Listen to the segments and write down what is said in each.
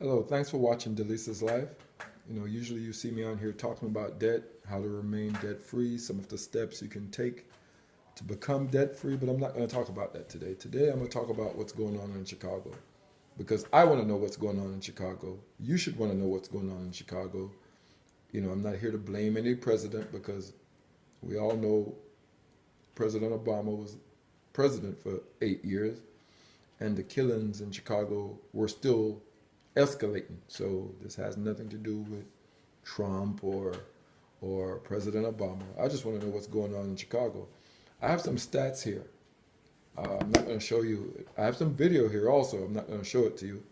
Hello, thanks for watching Delisa's Life. Usually you see me on here talking about debt, how to remain debt free, some of the steps you can take to become debt free, but I'm not going to talk about that today. Today I'm going to talk about what's going on in Chicago because I want to know what's going on in Chicago. You should want to know what's going on in Chicago. I'm not here to blame any president because we all know President Obama was president for 8 years and the killings in Chicago were still escalating. So this has nothing to do with Trump or President Obama. I just want to know what's going on in Chicago. I have some stats here. I'm not going to show you. I have some video here also. I'm not going to show it to you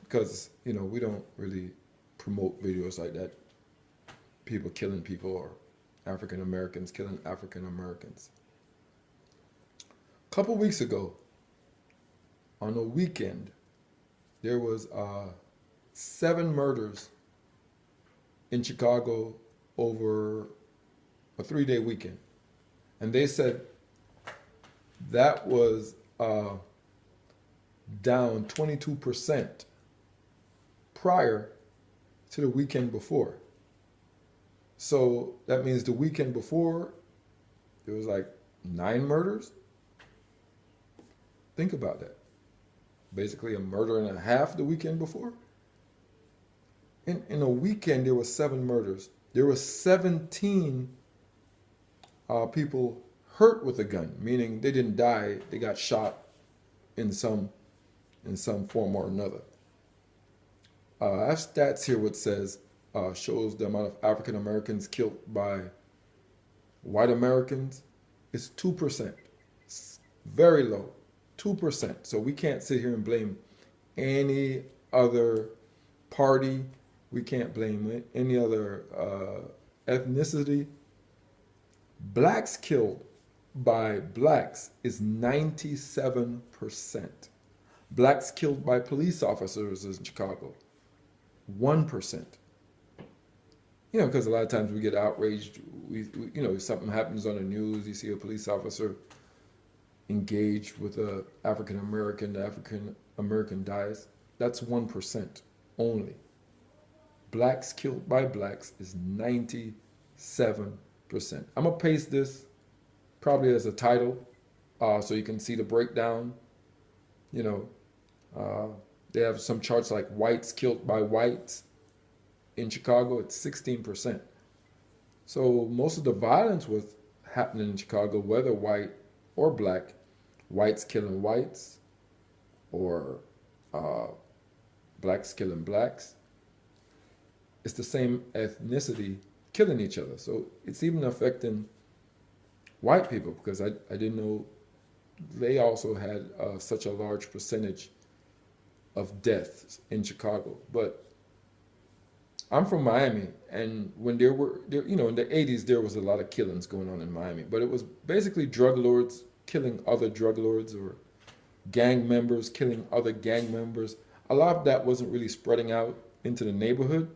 because we don't really promote videos like that. People killing people or African Americans killing African Americans. A couple weeks ago, on a weekend, there was 7 murders in Chicago over a 3-day weekend. And they said that was down 22% prior to the weekend before. So that means the weekend before, there was like 9 murders. Think about that. Basically a murder and a half the weekend before. In a weekend, there were 7 murders. There were 17 people hurt with a gun, meaning they didn't die, they got shot in some form or another. I have stats here which says shows the amount of African Americans killed by white Americans. It's 2%. It's very low. 2%. So we can't sit here and blame any other party. We can't blame any other ethnicity. Blacks killed by blacks is 97%. Blacks killed by police officers in Chicago, 1%. Because a lot of times we get outraged. Something happens on the news. You see a police officer engaged with a African American, the African American dies. That's 1% only. Blacks killed by blacks is 97%. I'm gonna paste this probably as a title, so you can see the breakdown. They have some charts like whites killed by whites in Chicago. It's 16%. So most of the violence was happening in Chicago, whether white or black, whites killing whites, or blacks killing blacks. It's the same ethnicity killing each other. So it's even affecting white people because I didn't know they also had such a large percentage of deaths in Chicago. But I'm from Miami, and when in the 80s, there was a lot of killings going on in Miami, but it was basically drug lords killing other drug lords or gang members killing other gang members. A lot of that wasn't really spreading out into the neighborhood.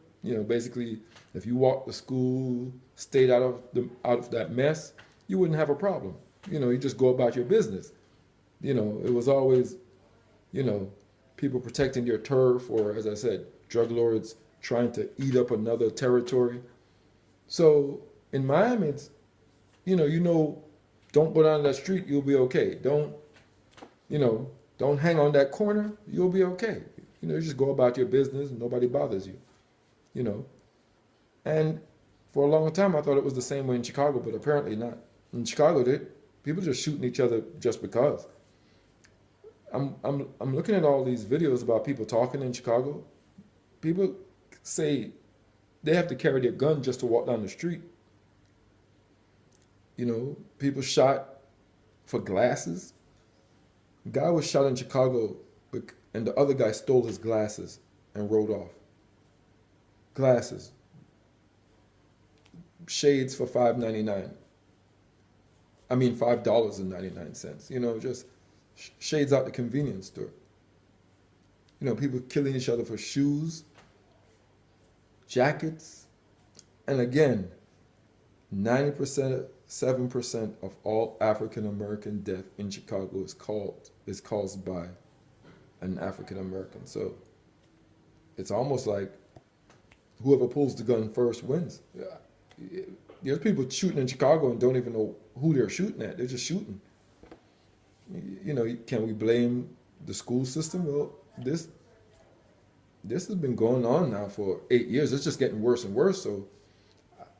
Basically, if you walked to school, stayed out of that mess, you wouldn't have a problem. You just go about your business. It was always, people protecting their turf, or as I said, drug lords trying to eat up another territory. So in Miami, it's, don't go down that street, you'll be okay. Don't hang on that corner, you'll be okay. You just go about your business and nobody bothers you. And for a long time, I thought it was the same way in Chicago, but apparently not. In Chicago, people just shooting each other just because. I'm looking at all these videos about people talking in Chicago. People say they have to carry their gun just to walk down the street. People shot for glasses. A guy was shot in Chicago, and the other guy stole his glasses and rode off. Glasses. Shades for $5.99. I mean $5.99. Just shades out the convenience store. People killing each other for shoes, jackets, and again, 7% of all African American death in Chicago is caused by an African American. So it's almost like whoever pulls the gun first wins. Yeah. There's people shooting in Chicago and don't even know who they're shooting at. They're just shooting. You know, can we blame the school system? Well, this has been going on now for 8 years. It's just getting worse and worse. So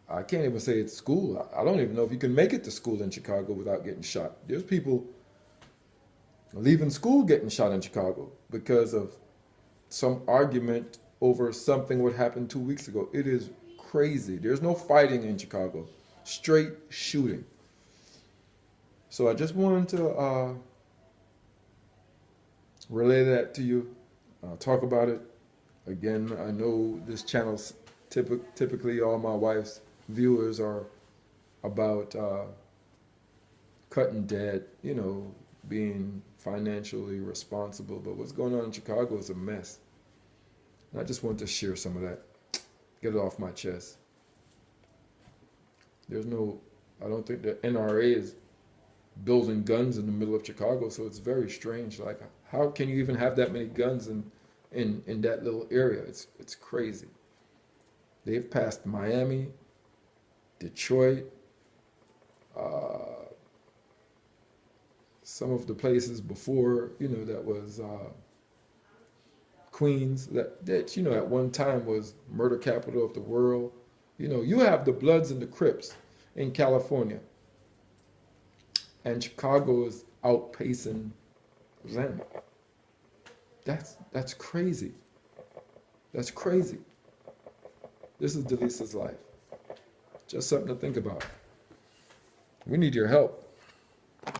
I can't even say it's school. I don't even know if you can make it to school in Chicago without getting shot. There's people leaving school getting shot in Chicago because of some argument over something what happened 2 weeks ago. It is crazy. There's no fighting in Chicago. Straight shooting. So I just wanted to relay that to you. Talk about it. Again, I know this channel's typically all my wife's viewers are about cutting debt, you know, being financially responsible. But what's going on in Chicago is a mess. And I just wanted to share some of that, get it off my chest. I don't think the NRA is building guns in the middle of Chicago, so it's very strange. Like, how can you even have that many guns in that little area? It's crazy. They've passed Miami, Detroit, some of the places before, you know, that was Queens, that you know, at one time was murder capital of the world. You know, you have the Bloods and the Crips in California, and Chicago is outpacing them. That's crazy. That's crazy. This is Delisa's life. Just something to think about. We need your help.